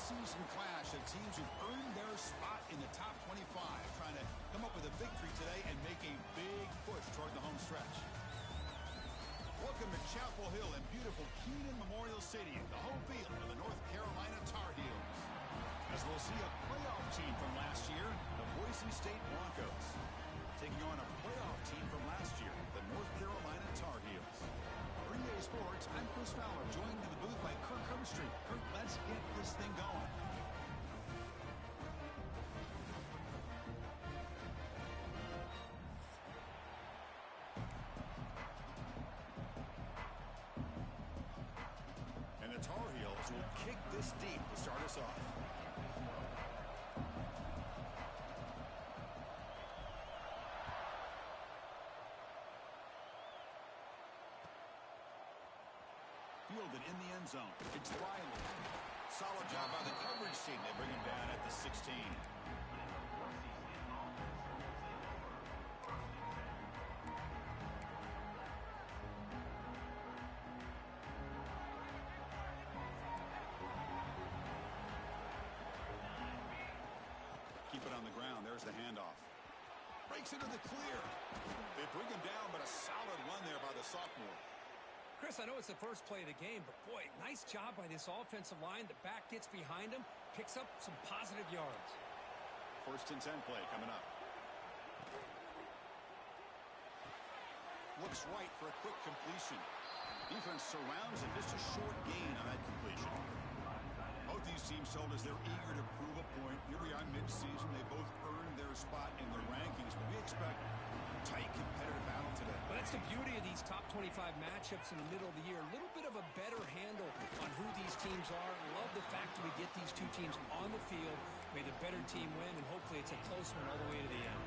mid-season clash of teams who've earned their spot in the top 25, trying to come up with a victory today and make a big push toward the home stretch. Welcome to Chapel Hill in beautiful Keenan Memorial Stadium, the home field of the North Carolina Tar Heels. As we'll see a playoff team from last year, the Boise State Broncos, taking on a playoff team from last year, the North Carolina Tar Heels. For EA Sports, I'm Chris Fowler, joined in the booth by Kirk Herbstreit. Kirk, let's get this thing going. And the Tar Heels will kick this deep to start us off. Fielded in the end zone. It's Riley. Solid job by the coverage team. They bring him down at the 16. Keep it on the ground. There's the handoff. Breaks into the clear. They bring him down, but a solid run there by the sophomore. Chris, I know it's the first play of the game, but boy, nice job by this offensive line. The back gets behind him, picks up some positive yards. 1st and 10 play coming up. Looks right for a quick completion. Defense surrounds him, just a short gain on that completion. Both these teams told us they're eager to prove a point. Here we are mid-season. They both earned their spot in the rankings, but we expect a tight, competitive battle today. Well, that's the beauty of these top 25 matchups in the middle of the year. A little bit of a better handle on who these teams are. Love the fact that we get these two teams on the field. May the better team win, and hopefully it's a close one all the way to the end.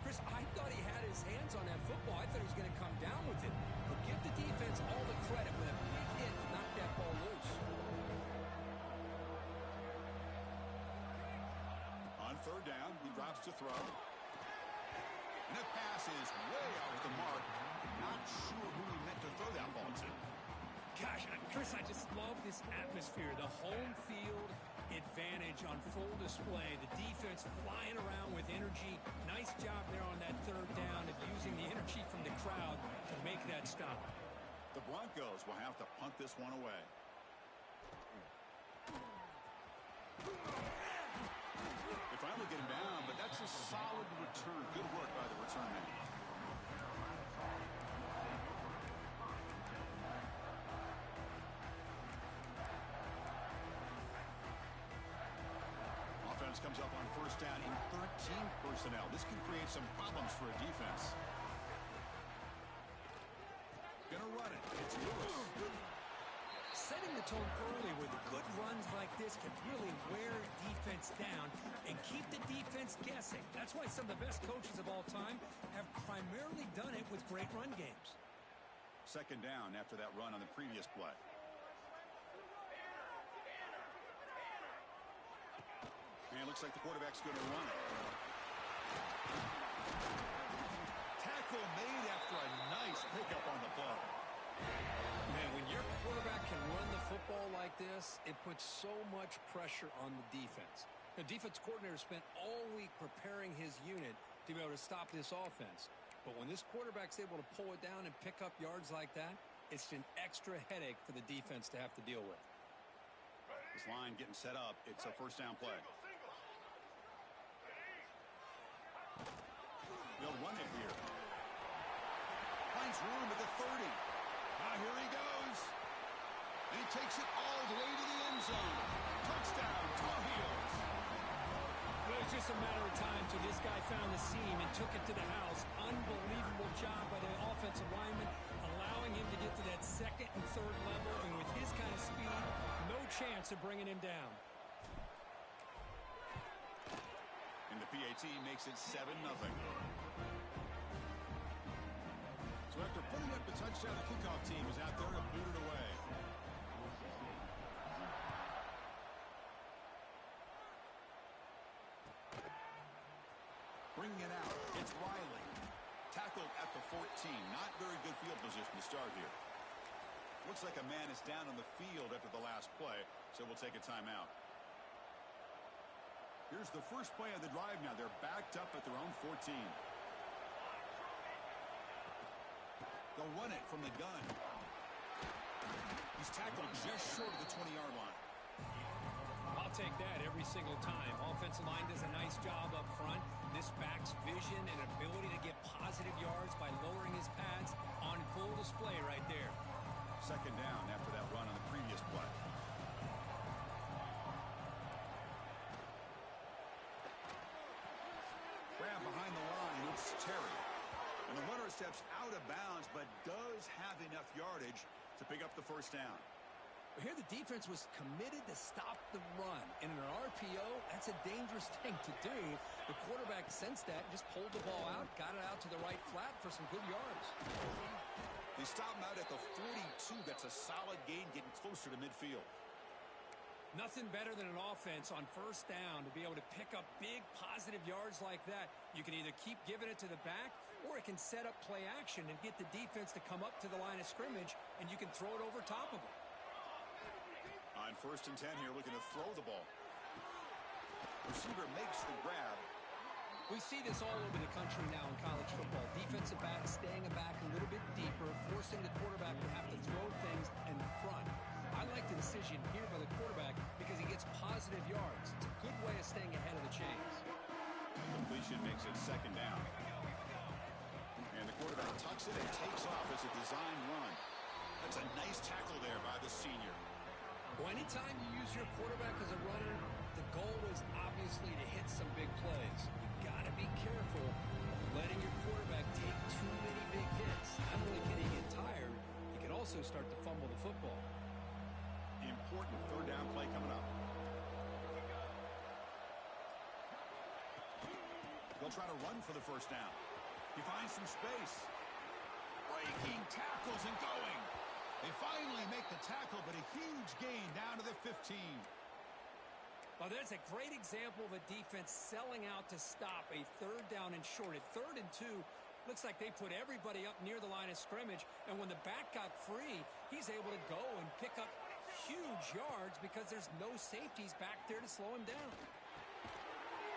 Chris, I thought he had his hands on that football. I thought he was going to come down with it. But give the defense all the credit with a big hit to knock that ball loose. On 3rd down, he drops to throw. And the pass is way off the mark. Not sure who he meant to throw that ball to. Gosh, Chris, I just love this atmosphere. The home field advantage on full display. The defense flying around with energy. Nice job there on that 3rd down of using the energy from the crowd to make that stop. The Broncos will have to punt this one away. They finally get him down, but that's a solid return. Good work by the return man. Offense comes up on 1st down in 13 personnel. This can create some problems for a defense. Gonna run it. It's Lewis. Setting the tone early with good runs like this can really wear defense down and keep the defense guessing. That's why some of the best coaches of all time have primarily done it with great run games. 2nd down after that run on the previous play. And it looks like the quarterback's going to run it. Tackle made after a nice pickup on the play. Man, when your quarterback can run the football like this, it puts so much pressure on the defense. The defense coordinator spent all week preparing his unit to be able to stop this offense. But when this quarterback's able to pull it down and pick up yards like that, it's an extra headache for the defense to have to deal with. This line getting set up. It's a 1st down play. They'll run it here. Finds room at the 30. Here he goes. And he takes it all the way to the end zone. Touchdown, Tar Heels. Well, it's just a matter of time till this guy found the seam and took it to the house. Unbelievable job by the offensive lineman, allowing him to get to that 2nd and 3rd level. And with his kind of speed, no chance of bringing him down. And the PAT makes it 7-0. So after putting up the touchdown, the kickoff team is out there to boot it away. Bringing it out, it's Riley. Tackled at the 14. Not very good field position to start here. Looks like a man is down on the field after the last play, so we'll take a timeout. Here's the first play of the drive now. They're backed up at their own 14. They'll run it from the gun. He's tackled just short of the 20-yard line. I'll take that every single time. Offensive line does a nice job up front. This back's vision and ability to get positive yards by lowering his pads on full display right there. Second down after that run on the previous play. Grab behind the line. It's Terry. And the runner steps out of bounds, but does have enough yardage to pick up the first down. Here the defense was committed to stop the run. And in an RPO, that's a dangerous thing to do. The quarterback sensed that and just pulled the ball out, got it out to the right flat for some good yards. They stop him out at the 42. That's a solid gain, getting closer to midfield. Nothing better than an offense on first down to be able to pick up big positive yards like that. You can either keep giving it to the back, or it can set up play action and get the defense to come up to the line of scrimmage, and you can throw it over top of them. On 1st and 10 here, looking to throw the ball. Receiver makes the grab. We see this all over the country now in college football. Defensive backs staying back a little bit deeper, forcing the quarterback to have to throw things in front. I like the decision here by the quarterback because he gets positive yards. It's a good way of staying ahead of the chains. Completion makes it second down. And the quarterback tucks it and takes off as a design run. That's a nice tackle there by the senior. Well, anytime you use your quarterback as a runner, the goal is obviously to hit some big plays. You got to be careful of letting your quarterback take too many big hits. Not only can he get tired, he can also start to fumble the football. Important third down play coming up. They'll try to run for the first down. He finds some space. Breaking tackles and going. They finally make the tackle, but a huge gain down to the 15. Well, there's a great example of a defense selling out to stop a third down and short. At 3rd and 2, looks like they put everybody up near the line of scrimmage, and when the back got free, he's able to go and pick up huge yards because there's no safeties back there to slow him down.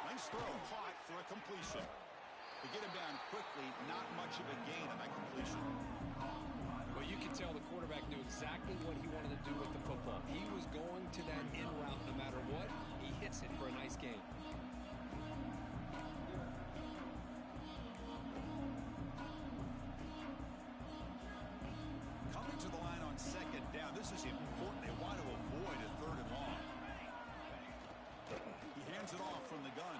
Nice throw, caught for a completion. To get him down quickly, not much of a gain on that completion. Well, you can tell the quarterback knew exactly what he wanted to do with the football. He was going to that in route no matter what. He hits it for a nice gain. Coming to the line on second down. This is important. They want to avoid a 3rd and long. He hands it off from the gun.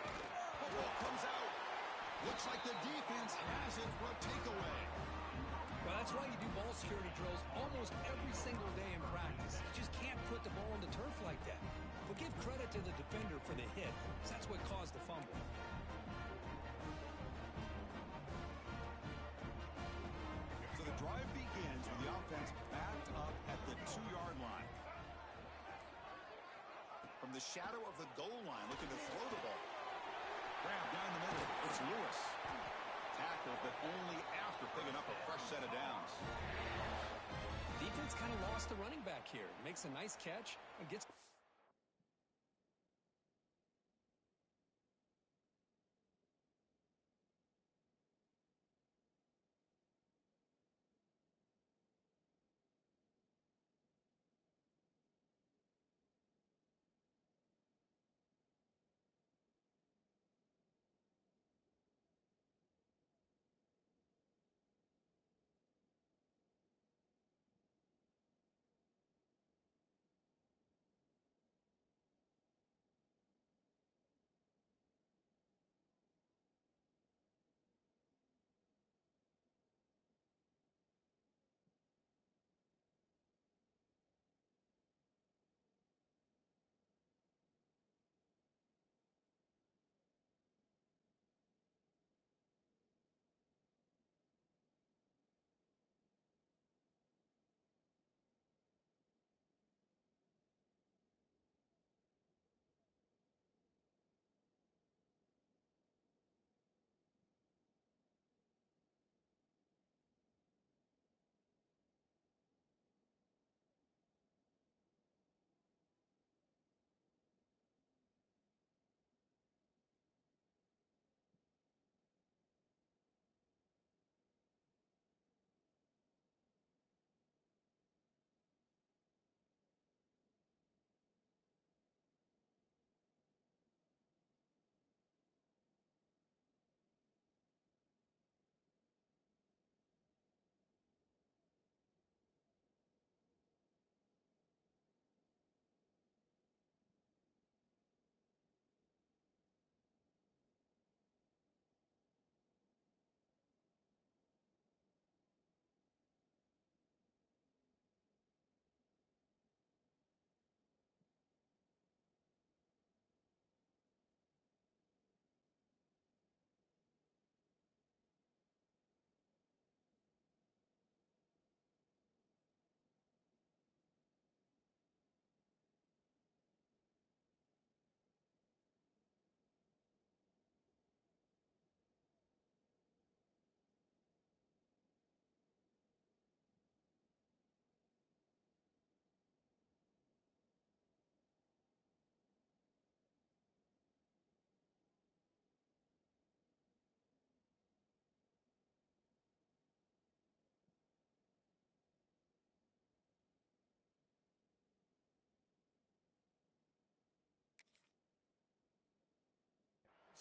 The ball comes out. Looks like the defense has it for a takeaway. Well, that's why you do ball security drills almost every single day in practice. You just can't put the ball on the turf like that. But give credit to the defender for the hit, because that's what caused the fumble. So the drive begins with the offense backed up at the 2-yard line. From the shadow of the goal line, looking to throw the ball. Grab down the middle. It's Lewis. Tackle, but only after picking up a fresh set of downs. Defense kind of lost the running back here. Makes a nice catch and gets...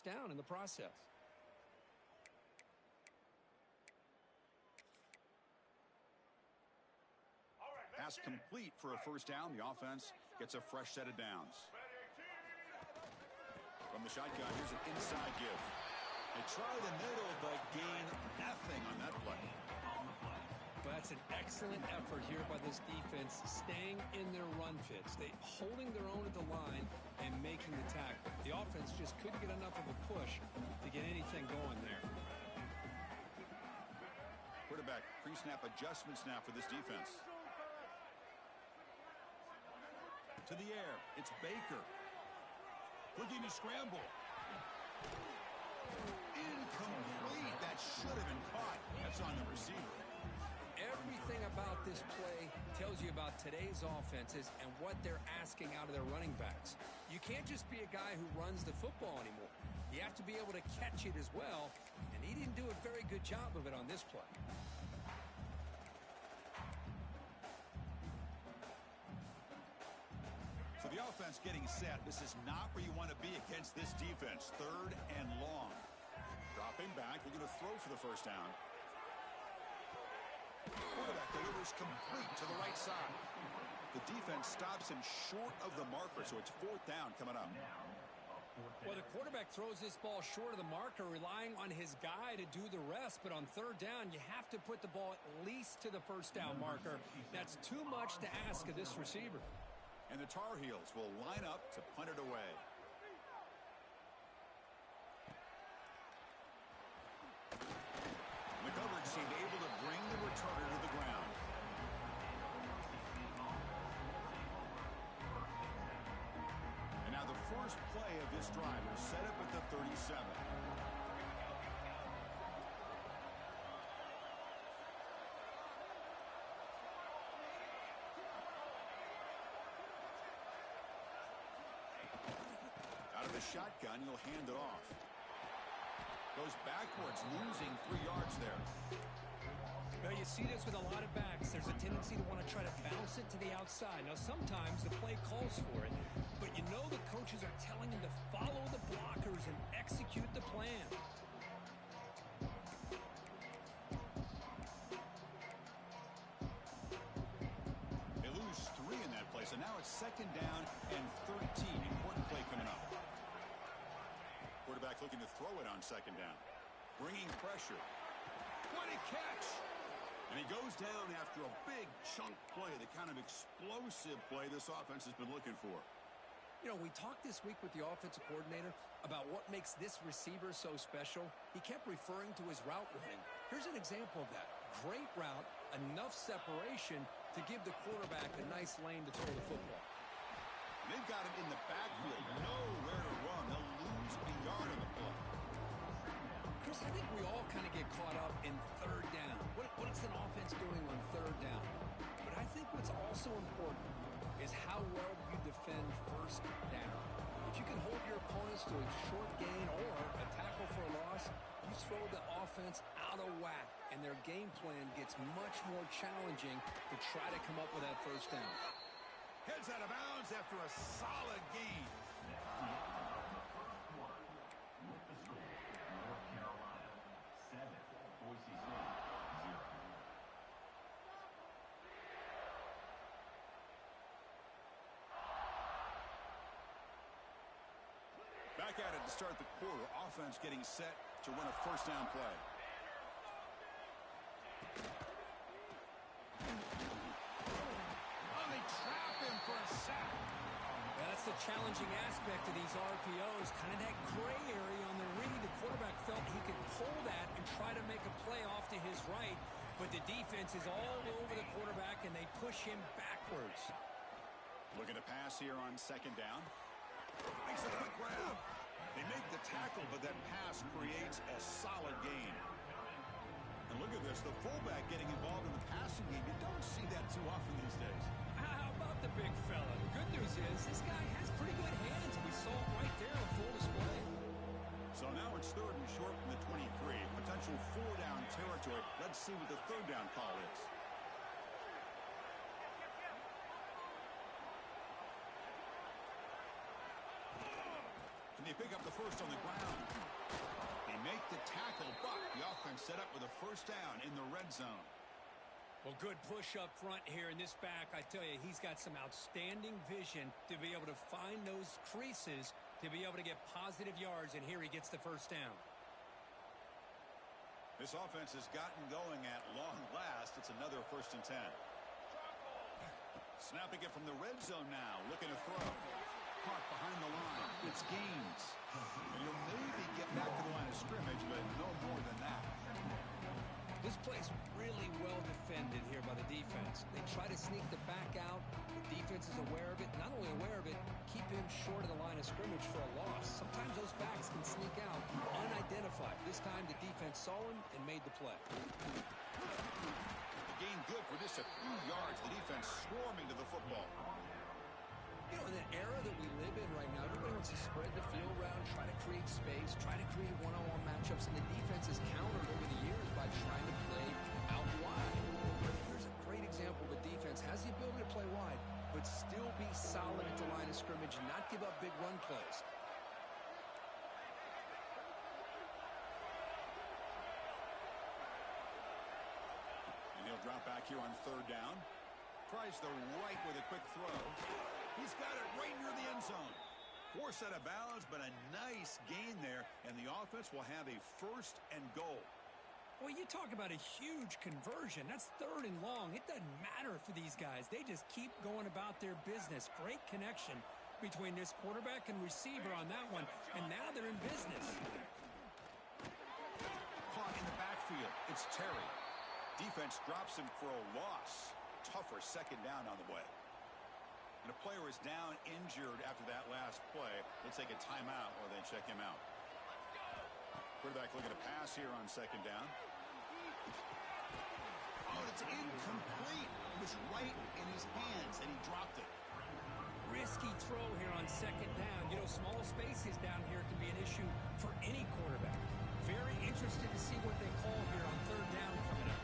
first down in the process. Pass complete for a first down. The offense gets a fresh set of downs. From the shotgun, here's an inside give. They try the middle, but gain nothing on that play. But that's an excellent effort here by this defense, staying in their run fits. They holding their own at the line and making the tackle. The offense just couldn't get enough of a push to get anything going there. Quarterback pre-snap adjustments now for this defense. To the air, it's Baker. Looking to scramble. Incomplete. That should have been caught. That's on the receiver. Everything about this play tells you about today's offenses and what they're asking out of their running backs. You can't just be a guy who runs the football anymore. You have to be able to catch it as well, and he didn't do a very good job of it on this play. So the offense getting set. This is not where you want to be against this defense. Third and long. Dropping back. They're going to throw for the first down. Quarterback delivers complete to the right side. The defense stops him short of the marker, so it's fourth down coming up. Well, the quarterback throws this ball short of the marker, relying on his guy to do the rest. But on third down, you have to put the ball at least to the first down marker. That's too much to ask of this receiver. And the Tar Heels will line up to punt it away. The coverage seemed able to bring the returner to the ground. And now the first play of this drive is set up at the 37. Out of the shotgun, he'll hand it off. Goes backwards, losing 3 yards there. Well, you see this with a lot of backs. There's a tendency to want to try to bounce it to the outside. Now, sometimes the play calls for it, but you know the coaches are telling him to follow the blockers and execute the plan. They lose 3 in that play, so now it's second down and 13. Important play coming up. Quarterback looking to throw it on second down. Bringing pressure. What a catch! And he goes down after a big chunk play, the kind of explosive play this offense has been looking for. You know, we talked this week with the offensive coordinator about what makes this receiver so special. He kept referring to his route running. Here's an example of that. Great route, enough separation to give the quarterback a nice lane to throw the football. They've got him in the backfield, nowhere to run. They'll lose a yard on the play. Chris, I think we all kind of get caught up in third down. What is an offense doing on third down? But I think what's also important is how well you defend first down. If you can hold your opponents to a short gain or a tackle for a loss, you throw the offense out of whack, and their game plan gets much more challenging to try to come up with that first down. Heads out of bounds after a solid gain. Boise State 0. Back at it to start the quarter. Offense getting set to run a first down play. Oh, they trap him for a sack. That's the challenging aspect of these RPOs, kind of that gray area on the read. The quarterback felt he could pull that and try to make a play off to his right, but the defense is all over the quarterback, and they push him backwards. Looking to pass here on second down. Makes a quick grab. They make the tackle, but that pass creates a solid gain. And look at this, the fullback getting involved in the passing game. You don't see that too often these days. How about the big fella? The good news is this guy has pretty good hands, and we saw it right there on full display. So now it's third and short from the 23. Potential 4-down territory. Let's see what the third down call is. From the They pick up the first on the ground. They make the tackle, but the offense set up with a first down in the red zone. Well, good push up front here in this back. I tell you, he's got some outstanding vision to be able to find those creases to be able to get positive yards, and here he gets the first down. This offense has gotten going at long last. It's another 1st and 10. Snapping it from the red zone now, looking to throw. Caught behind the line. It's Gaines. And he'll maybe get back to the line of scrimmage, but no more than that. This play's really well defended here by the defense. They try to sneak the back out. The defense is aware of it. Not only aware of it, keep him short of the line of scrimmage for a loss. Sometimes those backs can sneak out unidentified. This time the defense saw him and made the play. The gain good for just a few yards. The defense swarming to the football. You know, in the era that we live in right now, everybody wants to spread the field around, try to create space, try to create one-on-one matchups, and the defense is countered over the years by trying to play out wide. But here's a great example of a defense has the ability to play wide, but still be solid at the line of scrimmage and not give up big run plays. And he'll drop back here on 3rd down. Tries the right with a quick throw. He's got it right near the end zone. Forced out of bounds, but a nice gain there, and the offense will have a 1st and goal. Well, you talk about a huge conversion. That's 3rd and long. It doesn't matter for these guys. They just keep going about their business. Great connection between this quarterback and receiver on that one, and now they're in business. Caught in the backfield. It's Terry. Defense drops him for a loss. Tougher 2nd down on the way. And a player is down injured after that last play. They'll take a timeout or they check him out. Quarterback looking to pass here on 2nd down. Oh, it's incomplete. It was right in his hands, and he dropped it. Risky throw here on 2nd down. You know, small spaces down here can be an issue for any quarterback. Very interested to see what they call here on 3rd down coming up.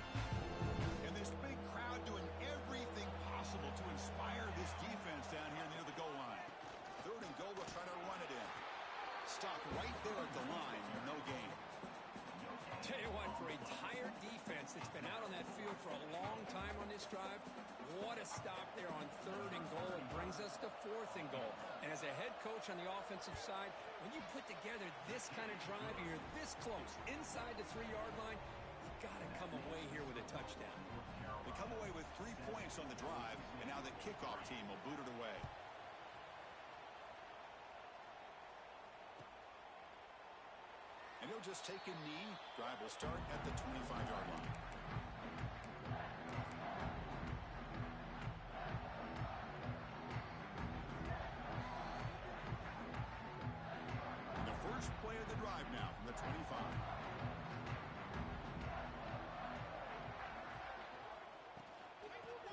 And this big crowd doing everything possible to inspire this defense down here near the goal line. 3rd and goal, will try to run it in. Stop right there at the line. No gain. Tell you what, for a tired defense that's been out on that field for a long time on this drive, what a stop there on 3rd and goal. It brings us to 4th and goal. And as a head coach on the offensive side, when you put together this kind of drive, you're this close, inside the 3-yard line, you got to come away here with a touchdown. They come away with 3 points on the drive, and now the kickoff team will boot it away. And he'll just take a knee. Drive will start at the 25-yard line. And the first play of the drive now from the 25.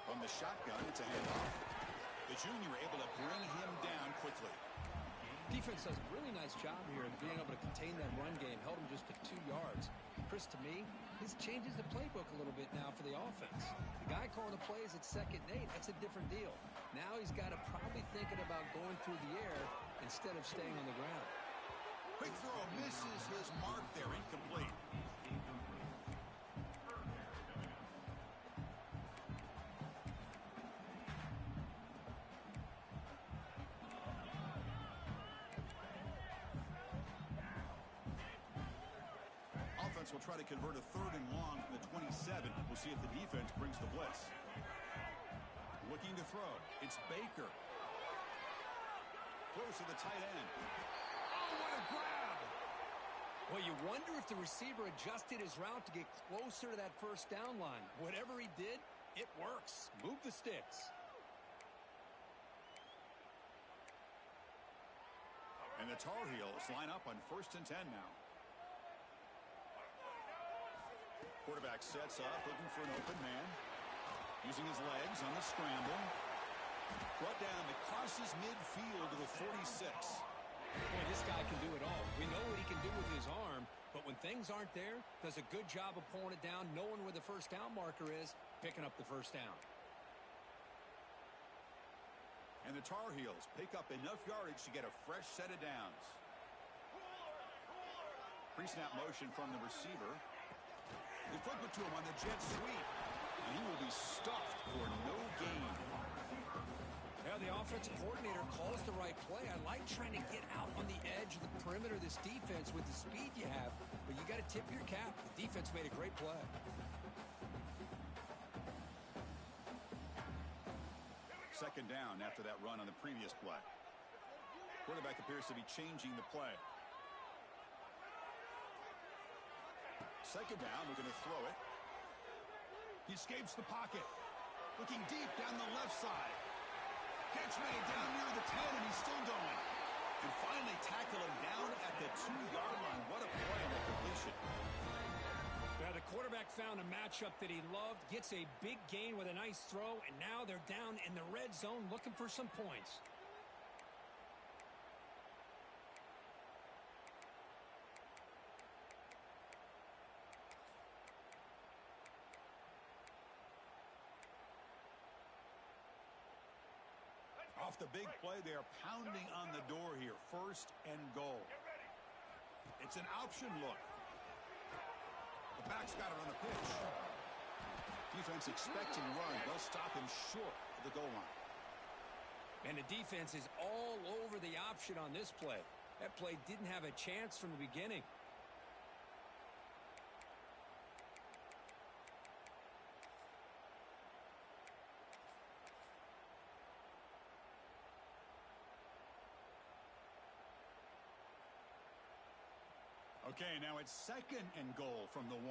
From the shotgun, it's a handoff. The junior able to bring him down quickly. Defense does a really nice job here of being able to contain that run game. Held him just to 2 yards. Chris, to me, this changes the playbook a little bit now for the offense. The guy calling the plays at 2nd and 8, that's a different deal. Now he's got to probably thinking about going through the air instead of staying on the ground. Quick throw misses his mark there, incomplete. Will try to convert a 3rd and long from the 27. We'll see if the defense brings the blitz. Looking to throw. It's Baker. Throws to the tight end. Oh, what a grab! Well, you wonder if the receiver adjusted his route to get closer to that 1st down line. Whatever he did, it works. Move the sticks. And the Tar Heels line up on 1st and 10 now. Quarterback sets up, looking for an open man. Using his legs on the scramble. Brought down that crosses midfield to the 46. Boy, this guy can do it all. We know what he can do with his arm, but when things aren't there, does a good job of pulling it down, knowing where the 1st down marker is, picking up the 1st down. And the Tar Heels pick up enough yardage to get a fresh set of downs. Pre-snap motion from the receiver. They flip it to him on the jet sweep. And he will be stuffed for no gain. Yeah, the offensive coordinator calls the right play. I like trying to get out on the edge of the perimeter of this defense with the speed you have. But you got to tip your cap. The defense made a great play. Second down after that run on the previous play. Quarterback appears to be changing the play. Second down, we're going to throw it. He escapes the pocket. Looking deep down the left side. Catch made down near the 10, and he's still going. And finally tackle him down at the 2-yard line. What a play on that completion. Yeah, the quarterback found a matchup that he loved, gets a big gain with a nice throw, and now they're down in the red zone looking for some points. Off the big play, they are pounding on the door here. First and goal. It's an option look. The back's got it on the pitch. Defense expecting run. They'll stop him short of the goal line. And the defense is all over the option on this play. That play didn't have a chance from the beginning. Okay, now it's second and goal from the 1.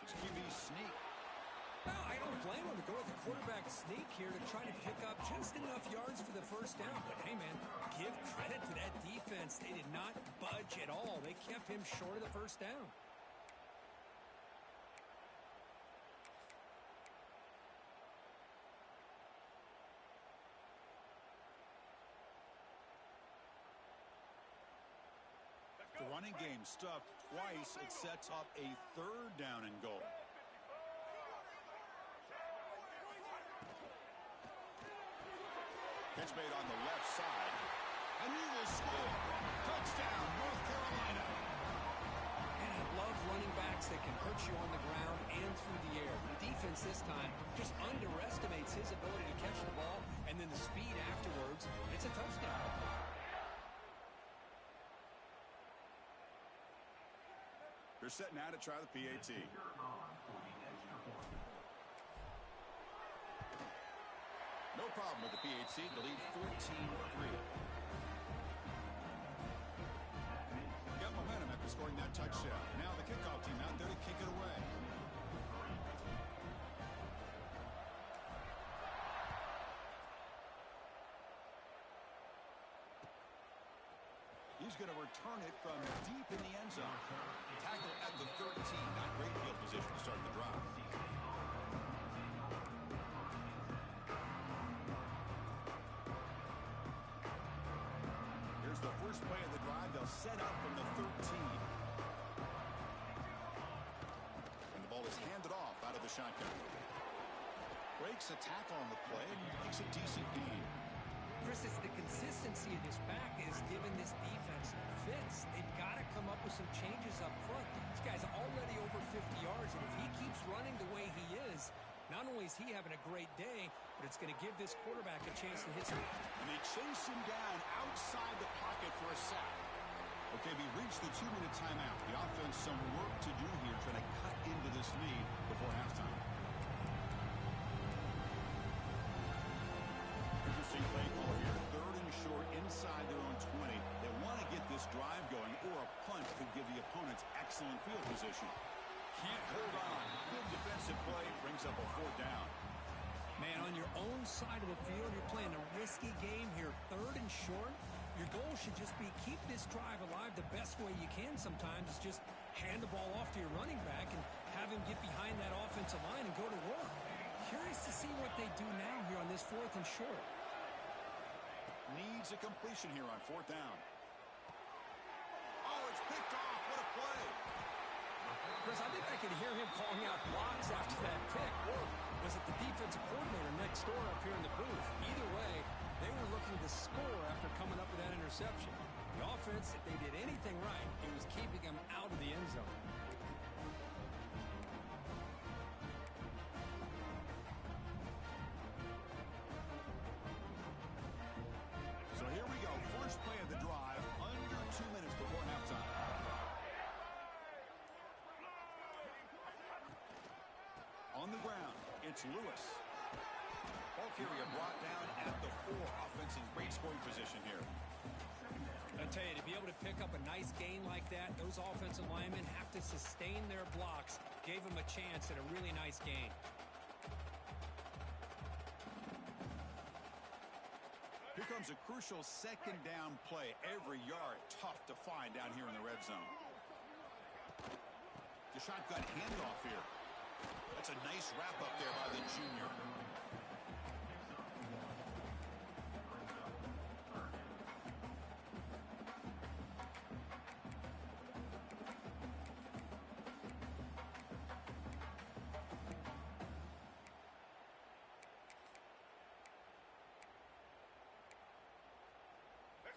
It's QB sneak. No, I don't blame him to go with the quarterback sneak here to try to pick up just enough yards for the first down. But, hey, man, give credit to that defense. They did not budge at all. They kept him short of the first down. The running game stuffed twice. It sets up a third down and goal. Catch made on the left side. And he will score. Touchdown, North Carolina. And I love running backs that can hurt you on the ground and through the air. The defense this time just underestimates his ability to catch the ball, and then the speed afterwards. It's a touchdown. They're set now to try the PAT. No problem with the PAT to lead 14-3. Got momentum after scoring that touchdown. Now the kickoff team out there to kick it away. He's going to return it from deep in the end zone. Tackle at the 13. Not great field position to start the drive. Here's the first play of the drive. They'll set up from the 13. And the ball is handed off out of the shotgun. Breaks a tackle on the play and makes a decent gain. Chris, it's the consistency of this back is giving this defense fits. They've got to come up with some changes up front. This guy's already over 50 yards, and if he keeps running the way he is, not only is he having a great day, but it's going to give this quarterback a chance to hit some. And they chase him down outside the pocket for a sack. Okay, we reached the 2-minute timeout. The offense some work to do here, trying to cut into this lead before halftime. Interesting play call here. Third and short inside their own 20. They want to get this drive going, or a punt could give the opponents excellent field position. Can't hold on. Good defensive play brings up a fourth down. Man, on your own side of the field, you're playing a risky game here. Third and short. Your goal should just be keep this drive alive the best way you can sometimes. Is just hand the ball off to your running back and have him get behind that offensive line and go to work. Curious to see what they do now here on this fourth and short. Needs a completion here on fourth down. Oh, it's picked off. What a play. Chris, I think I could hear him calling out blocks after that pick. Or was it the defensive coordinator next door up here in the booth? Either way, They were looking to score after coming up with that interception. The offense, if they did anything right, it was keeping them out of the end zone. So here we go. First play of the drive, under 2 minutes before halftime. On the ground, it's Lewis. Ball carrier brought down at the 4. Offense in great scoring position here. I tell you, to be able to pick up a nice gain like that, those offensive linemen have to sustain their blocks. Gave them a chance at a really nice gain. Here comes a crucial second down play. Every yard tough to find down here in the red zone. The shotgun handoff here. That's a nice wrap up there by the junior.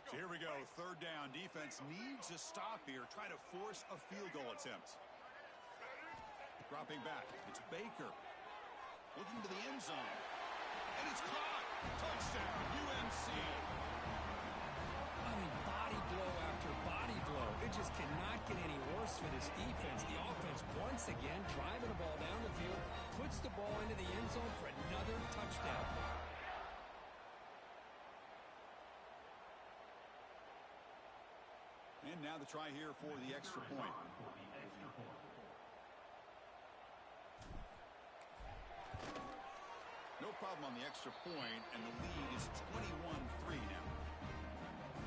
So here we go, third down. Defense needs a stop here. Try to force a field goal attempt. Dropping back, it's Baker. Looking to the end zone. And it's caught. Touchdown, UNC. I mean, body blow after body blow. It just cannot get any worse for this defense. The offense, once again, driving the ball down the field, puts the ball into the end zone for another touchdown. And now the try here for the extra point. No problem on the extra point, and the lead is 21-3 now.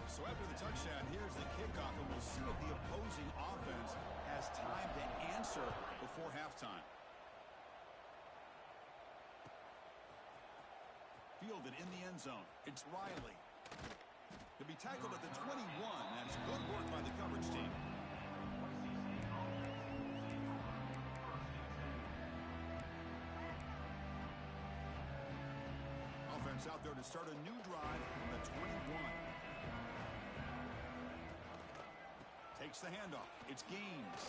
So after the touchdown, here's the kickoff, and we'll see if the opposing offense has time to answer before halftime. Fielded in the end zone. It's Riley. To be tackled at the 21. That's good work by the coverage team. Offense out there to start a new drive from the 21. Takes the handoff. It's Gaines.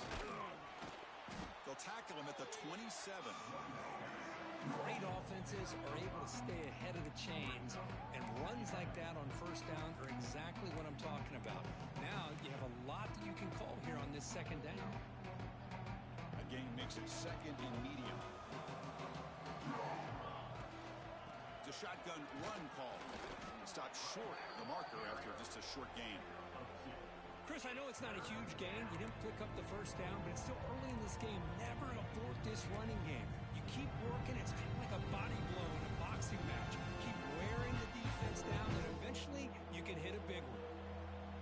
They'll tackle him at the 27. Great offenses are able to stay ahead of the chains, and runs like that on first down are exactly what I'm talking about. Now you have a lot that you can call here on this second down. A gain makes it second and medium. It's a shotgun run call. Stopped short the marker after just a short gain. Chris, I know it's not a huge gain. You didn't pick up the first down, but it's still early in this game. Never abort this running game. You keep working. It's kind of like a body blow in a boxing match. Keep wearing the defense down, and eventually you can hit a big one.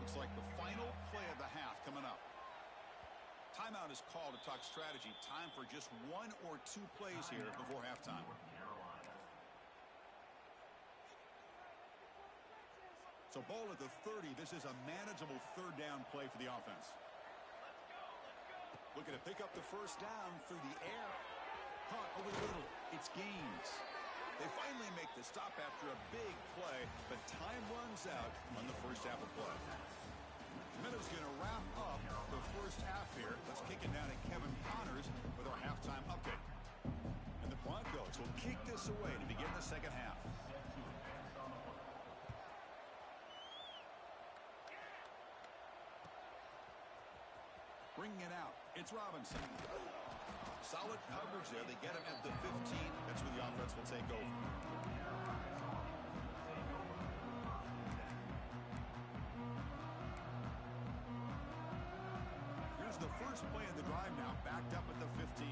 Looks like the final play of the half coming up. Timeout is called to talk strategy. Time for just 1 or 2 plays here before halftime. So ball at the 30. This is a manageable third down play for the offense. Looking to pick up the first down through the air. Caught over the middle. It's Gaines. They finally make the stop after a big play, but time runs out on the first half of play. Minnows going to wrap up the first half here. Let's kick it down to Kevin Connors with our halftime update. And the Broncos will kick this away to begin the second half. Bringing it out, it's Robinson. Solid coverage there. They get him at the 15. That's where the offense will take over. Here's the first play of the drive now, backed up at the 15.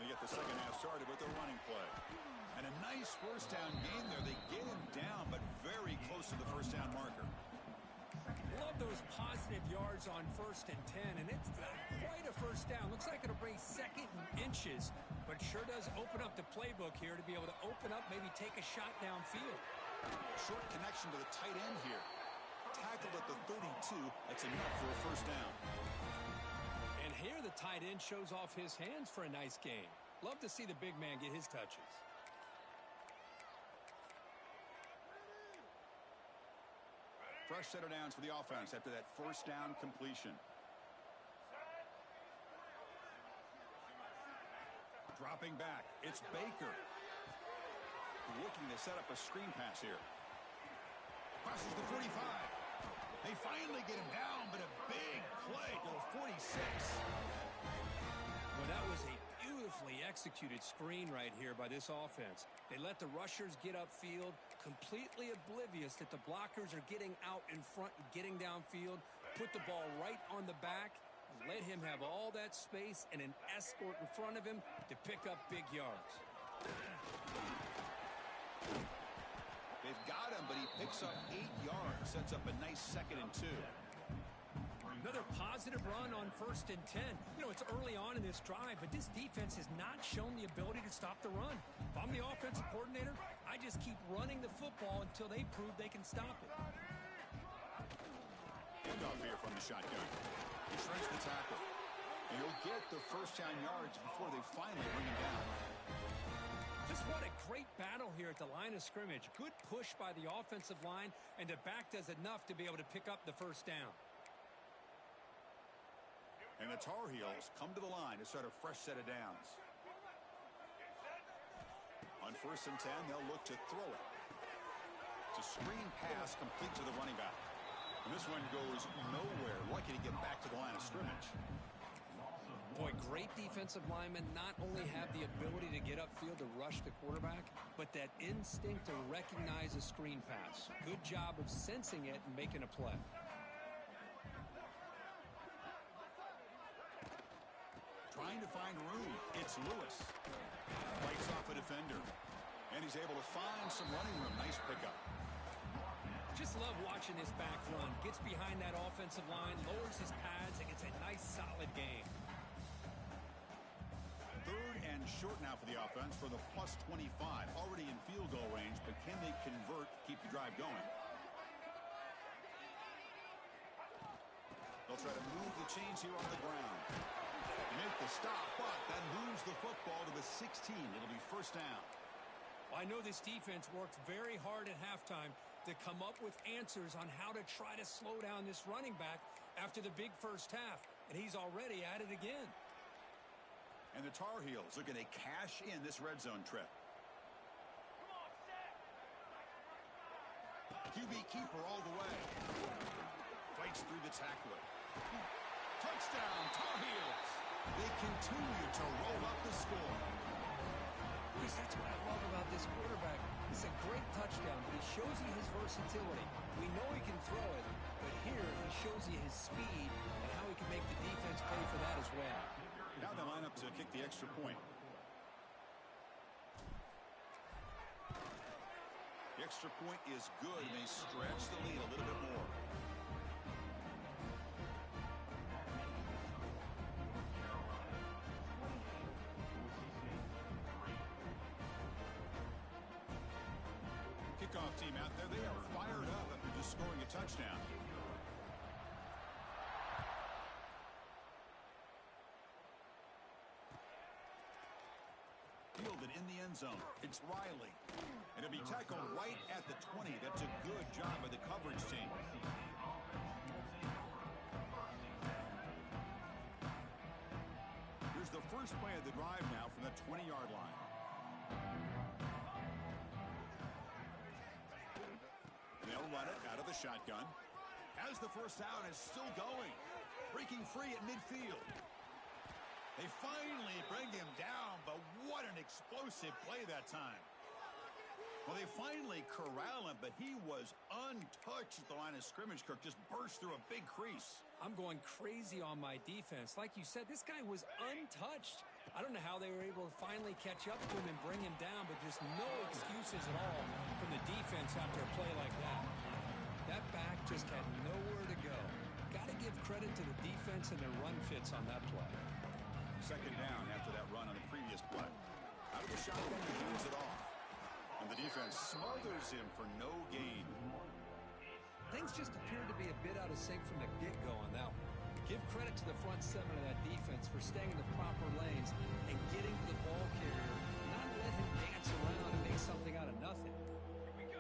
They get the second half started with a running play. And a nice first down gain there. They get him down, but very close to the first down marker. Love those positive yards on 1st and 10, and it's not quite a first down. Looks like it'll bring second and inches, but sure does open up the playbook here to be able to open up, maybe take a shot downfield. Short connection to the tight end here. Tackled at the 32. That's enough for a first down. And here the tight end shows off his hands for a nice gain. Love to see the big man get his touches. fresh set of downs for the offense after that first down completion. Dropping back, it's Baker. Looking to set up a screen pass here. Crosses the 45. They finally get him down, but a big play to the 46. Well, that was a beautifully executed screen right here by this offense. They let the rushers get upfield, completely oblivious that the blockers are getting out in front and getting downfield, put the ball right on the back, and let him have all that space and an escort in front of him to pick up big yards. They've got him, but he picks up 8 yards, sets up a nice 2nd and 2. Another positive run on 1st and 10. You know, it's early on in this drive, but this defense has not shown the ability to stop the run. If I'm the offensive coordinator, I just keep running the football until they prove they can stop it. Handoff here from the shotgun. He shrinks the tackle. And he'll get the first down yards before they finally bring him down. Just what a great battle here at the line of scrimmage. Good push by the offensive line, and the back does enough to be able to pick up the first down. And the Tar Heels come to the line to start a fresh set of downs. On 1st and 10, they'll look to throw it. It's a screen pass complete to the running back. And this one goes nowhere. Lucky to get back to the line of scrimmage. Boy, great defensive linemen not only have the ability to get upfield to rush the quarterback, but that instinct to recognize a screen pass. Good job of sensing it and making a play. Trying to find room. It's Lewis. Fights off a defender. And he's able to find some running room. Nice pickup. Just love watching this back run. Gets behind that offensive line, lowers his pads, and gets a nice solid game. 3rd and short now for the offense for the plus 25. Already in field goal range, but can they convert, keep the drive going? They'll try to move the chains here on the ground. Make the stop, but that moves the football to the 16. It'll be first down. Well, I know this defense worked very hard at halftime to come up with answers on how to try to slow down this running back after the big first half, and he's already at it again. And the Tar Heels looking to cash in this red zone trip. QB keeper all the way. Fights through the tackler. Touchdown, Tar Heels. They continue to roll up the score. Chris, that's what I love about this quarterback. It's a great touchdown, but he shows you his versatility. We know he can throw it, but here he shows you his speed and how he can make the defense pay for that as well. Now they line up to kick the extra point. The extra point is good, and they stretch the lead a little bit more. Kickoff team out there, they are fired up after just scoring a touchdown. Fielded in the end zone. It's Riley. And it'll be tackled right at the 20. That's a good job by the coverage team. Here's the first play of the drive now from the 20-yard line. They'll run it out of the shotgun. As the first down is still going. Breaking free at midfield. They finally bring him down, but what an explosive play that time. Well, they finally corral him, but he was untouched at the line of scrimmage. Kirk just burst through a big crease. I'm going crazy on my defense. Like you said, this guy was untouched. I don't know how they were able to finally catch up to him and bring him down, but just no excuses at all from the defense after a play like that. That back just had nowhere to go. Got to give credit to the defense and their run fits on that play. Second down after that run on the previous play. Out of the shotgun, he hands it off. And the defense smothers him for no gain. Things just appear to be a bit out of sync from the get-go on that one. Give credit to the front seven of that defense for staying in the proper lanes and getting to the ball carrier, not let him dance around and make something out of nothing.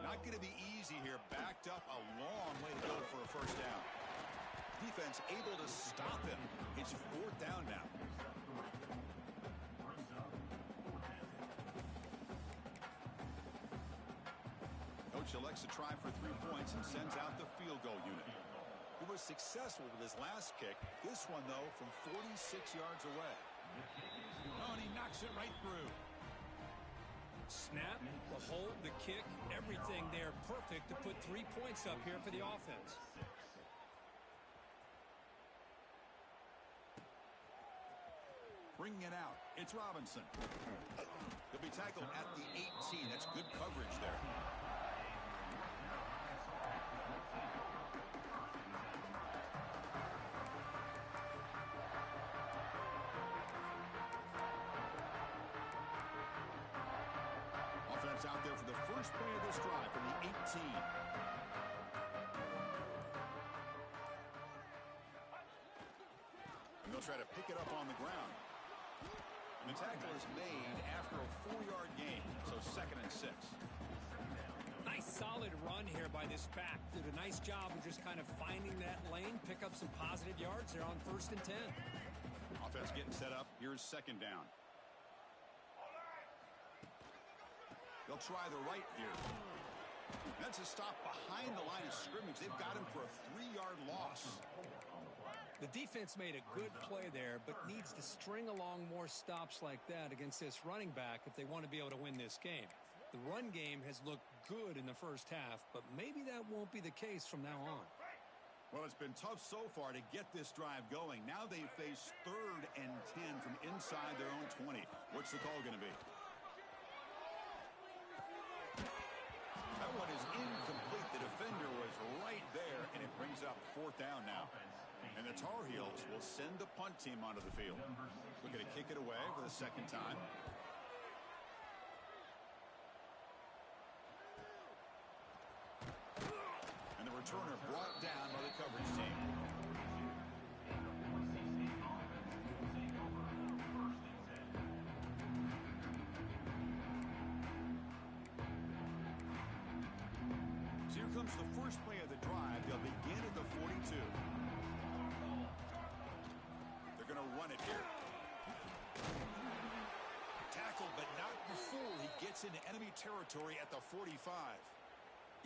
Not going to be easy here. Backed up a long way to go for a first down. Defense able to stop him. It's fourth down now. Coach elects to try for 3 points and sends out the field goal unit. He was successful with his last kick. This one, though, from 46 yards away. Oh, and he knocks it right through. Snap, the hold, the kick, everything there perfect to put 3 points up here for the offense. Bringing it out, it's Robinson. He'll be tackled at the 18. That's good coverage there. Offense out there for the first play of this drive from the 18. And they'll try to pick it up on the ground. And the tackle is made after a 4-yard gain, so 2nd and 6. Nice solid run here by this back. Did a nice job of just kind of finding that lane, pick up some positive yards there on 1st and 10. Offense getting set up. Here's 2nd down. They'll try the right here. That's a stop behind the line of scrimmage. They've got him for a 3-yard loss. The defense made a good play there, but needs to string along more stops like that against this running back if they want to be able to win this game. The run game has looked good in the first half, but maybe that won't be the case from now on. Well, it's been tough so far to get this drive going. Now they face 3rd and 10 from inside their own 20. What's the call going to be? That one is incomplete. The defender was right there, and it brings up 4th down now. And the Tar Heels will send the punt team onto the field. We're going to kick it away for the 2nd time. And the returner brought down by the coverage team. So here comes the first play of the drive. They'll begin at the 42. They're going to run it here. Tackled, but not before he gets into enemy territory at the 45.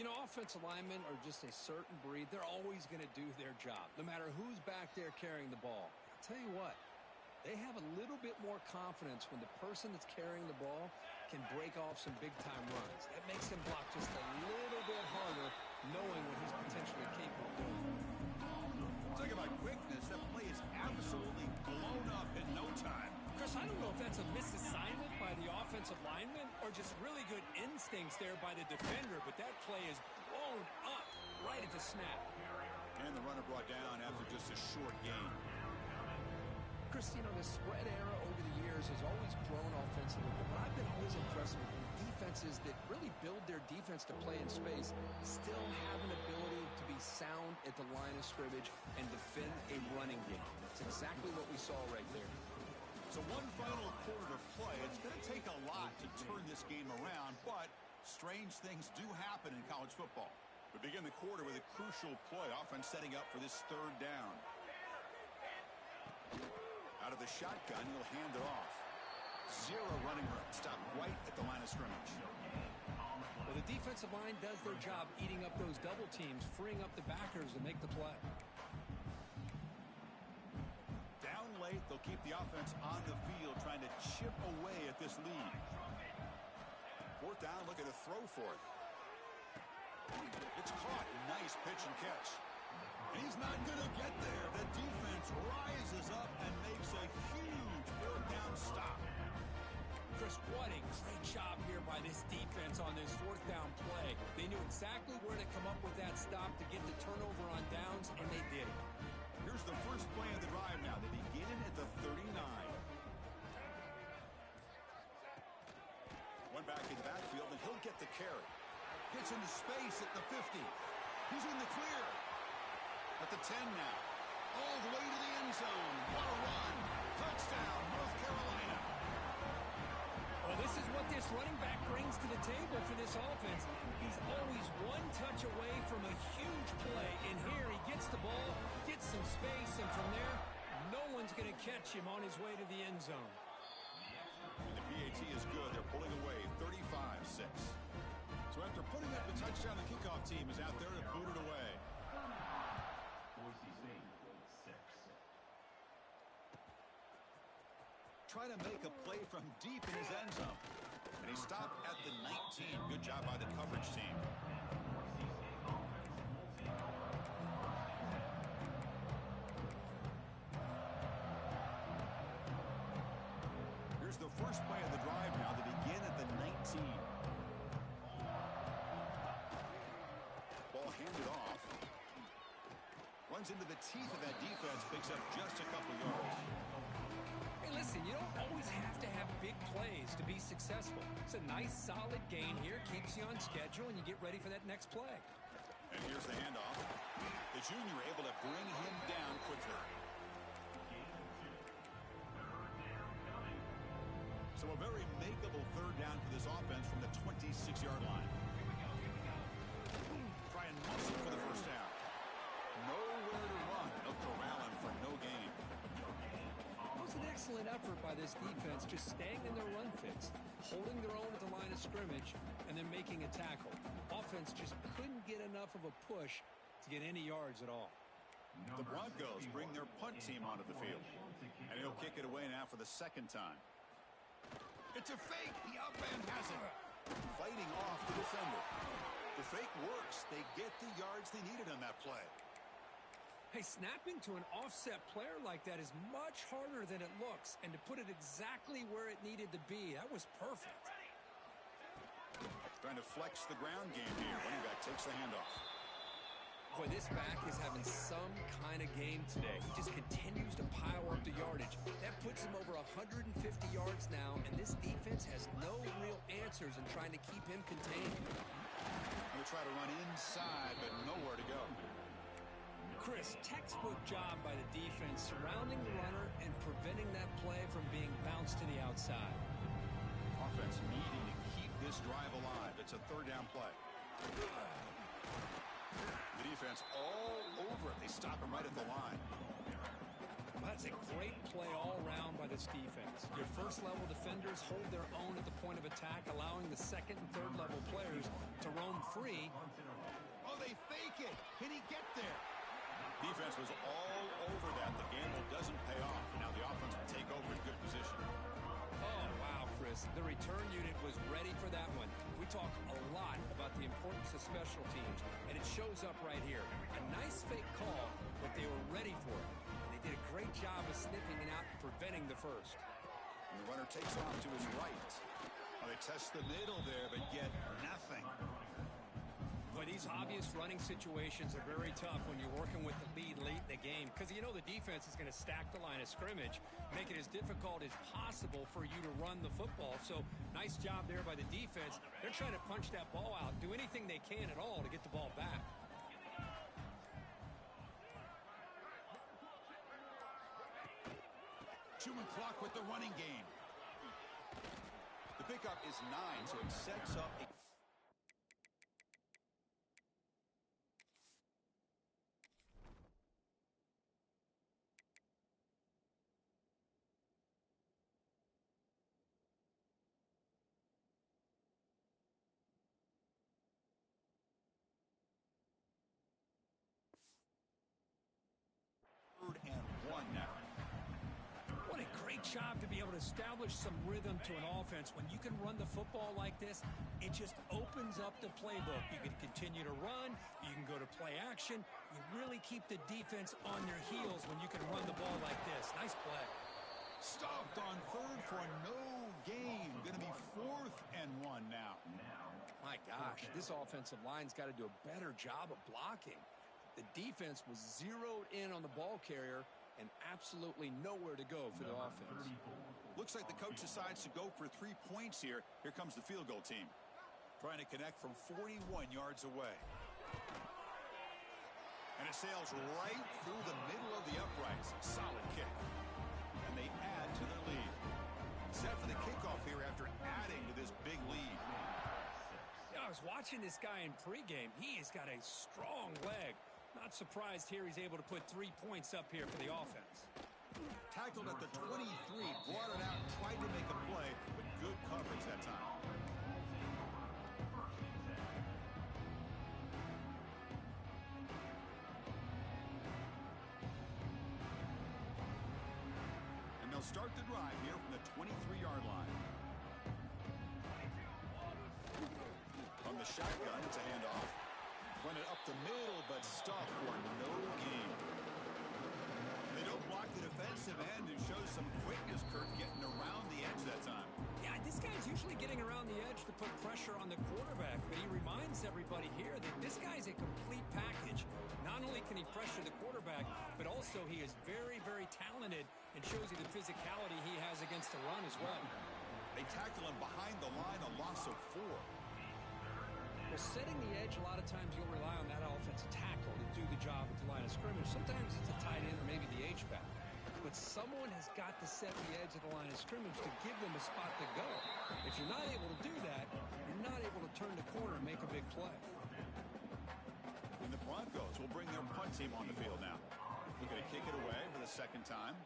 You know, offensive linemen are just a certain breed. They're always going to do their job, no matter who's back there carrying the ball. I'll tell you what, they have a little bit more confidence when the person that's carrying the ball can break off some big-time runs. That makes him block just a little bit harder, knowing what he's potentially capable of doing. Talk about quickness. That play is absolutely blown up in no time. Chris, I don't know if that's a misassignment by the offensive lineman or just really good instincts there by the defender, but that play is blown up right at the snap. And the runner brought down after just a short gain. Chris, you know, the spread era over the years has always grown offensively, but what I've been always impressed with defenses that really build their defense to play in space still have an ability to be sound at the line of scrimmage and defend a running game. That's exactly what we saw right there. So one final quarter to play. It's going to take a lot to turn this game around, but strange things do happen in college football. We begin the quarter with a crucial play. Offense setting up for this 3rd down. Out of the shotgun, he'll hand it off. 0 running room. Stop right at the line of scrimmage. Well, the defensive line does their job eating up those double teams, freeing up the backers to make the play. Down late, they'll keep the offense on the field, trying to chip away at this lead. 4th down, look at a throw for it. It's caught. Nice pitch and catch. He's not going to get there. The defense rises up and makes a huge 4th down stop. Chris, what a great job here by this defense on this 4th down play. They knew exactly where to come up with that stop to get the turnover on downs, and they did it. Here's the first play of the drive now. They begin at the 39. One back in the backfield, and he'll get the carry. Gets into space at the 50. He's in the clear. At the 10 now. All the way to the end zone. What a run. Touchdown, North Carolina. Well, this is what this running back brings to the table for this offense. He's always one touch away from a huge play. And here he gets the ball, gets some space, and from there, no one's going to catch him on his way to the end zone. And the PAT is good. They're pulling away 35-6. So after putting up the touchdown, the kickoff team is out there to boot it away. Boise State 6. Trying to make a play from deep in his end zone. And he stopped at the 19. Good job by the coverage team. Here's the first play of the drive now. They begin at the 19. Ball handed off. Runs into the teeth of that defense. Picks up just a couple yards. Hey, listen, you don't always have to have big plays to be successful. It's a nice, solid gain here. Keeps you on schedule, and you get ready for that next play. And here's the handoff. The junior able to bring him down quickly. So a very makeable third down for this offense from the 26-yard line. Try and muscle for the first down. Nowhere to run. They'll corral him for no gain. It was an excellent effort by this defense, just staying in their run fits, holding their own at the line of scrimmage, and then making a tackle. Offense just couldn't get enough of a push to get any yards at all. The Broncos bring their punt team onto the field. And he'll kick it away now for the second time. It's a fake. The outman has it. Fighting off the defender. The fake works. They get the yards they needed on that play. Hey, snapping to an offset player like that is much harder than it looks. And to put it exactly where it needed to be, that was perfect. Trying to flex the ground game here. Running back takes the handoff. Boy, this back is having some kind of game today. He just continues to pile up the yardage. That puts him over 150 yards now, and this defense has no real answers in trying to keep him contained. He'll try to run inside, but nowhere to go. Chris, textbook job by the defense surrounding the runner and preventing that play from being bounced to the outside. Offense needing to keep this drive alive. It's a third down play. The defense all over it. They stop him right at the line. Well, that's a great play all around by this defense. Your first-level defenders hold their own at the point of attack, allowing the second and third-level players to roam free. Oh, they fake it. Can he get there? Defense was all over that. The gamble doesn't pay off. Now the offense will take over in good position. Oh, wow, Chris. The return unit was ready for that one. We talk a lot about the importance of special teams, and it shows up right here. A nice fake call, but they were ready for it. And they did a great job of sniffing it out and preventing the first. And the runner takes off to his right. Well, they test the middle there, but get nothing. But these obvious running situations are very tough when you're working with the lead late in the game, because you know the defense is going to stack the line of scrimmage, make it as difficult as possible for you to run the football. So nice job there by the defense. They're trying to punch that ball out, do anything they can at all to get the ball back. Chewing clock with the running game. The pickup is 9, so it sets up a and 1 now. What a great job to be able to establish some rhythm to an offense. When you can run the football like this, it just opens up the playbook. You can continue to run. You can go to play action. You really keep the defense on their heels when you can run the ball like this. Nice play. Stopped on third for no gain. Going to be 4th and 1 now. My gosh, this offensive line's got to do a better job of blocking. The defense was zeroed in on the ball carrier and absolutely nowhere to go for the offense. Looks like the coach decides to go for 3 points here. Here comes the field goal team. Trying to connect from 41 yards away. And it sails right through the middle of the uprights. Solid kick. And they add to their lead. Set for the kickoff here after adding to this big lead. watching this guy in pregame, he has got a strong leg. Not surprised here he's able to put 3 points up here for the offense. Tackled at the 23, brought it out, tried to make a play, but good coverage that time. And they'll start the drive here from the 23-yard line. From the shotgun, it's a handoff. Run it up the middle, but stopped for no gain. They don't block the defensive end and show some quickness, Kurt, getting around the edge that time. Yeah, this guy's usually getting around the edge to put pressure on the quarterback, but he reminds everybody here that this guy's a complete package. Not only can he pressure the quarterback, but also he is very, very talented and shows you the physicality he has against the run as well. They tackle him behind the line, a loss of 4. Well, setting the edge, a lot of times you'll rely on that offensive tackle to do the job at the line of scrimmage. Sometimes it's a tight end or maybe the H-back. But someone has got to set the edge of the line of scrimmage to give them a spot to go. If you're not able to do that, you're not able to turn the corner and make a big play. And the Broncos will bring their punt team on the field now. They're going to kick it away for the second time.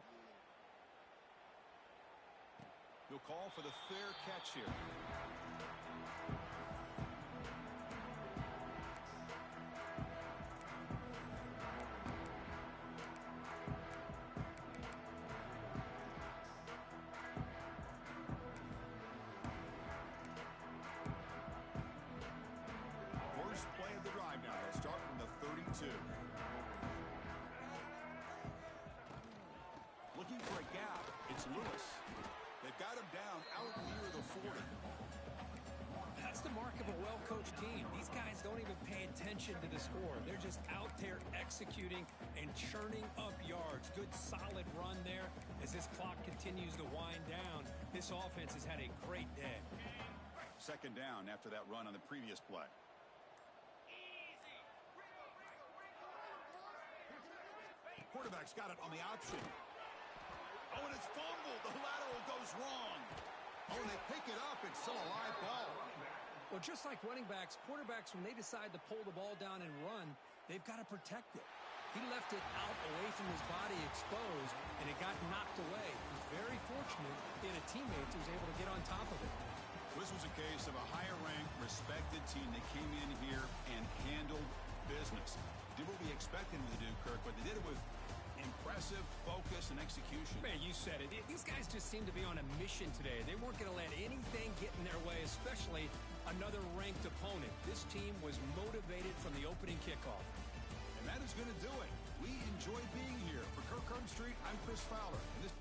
They'll call for the fair catch here. Play of the drive now. They'll start from the 32. Looking for a gap. It's Lewis. They've got him down out near the 40. That's the mark of a well-coached team. These guys don't even pay attention to the score. They're just out there executing and churning up yards. Good solid run there. As this clock continues to wind down, this offense has had a great day. Second down after that run on the previous play. Quarterback's got it on the option. Oh, and it's fumbled. The lateral goes wrong. Oh, and they pick it up. It's still a live ball. Well, just like running backs, quarterbacks, when they decide to pull the ball down and run, they've got to protect it. He left it out away from his body exposed, and it got knocked away. He's very fortunate he had a teammate who was able to get on top of it. This was a case of a higher-ranked, respected team that came in here and handled business. Did what we expected them to do, Kirk, but they did it with impressive focus and execution. Man, you said it. These guys just seem to be on a mission today. They weren't going to let anything get in their way, especially another ranked opponent. This team was motivated from the opening kickoff. And that is going to do it. We enjoy being here. For Kirk Herbstreit, I'm Chris Fowler. And this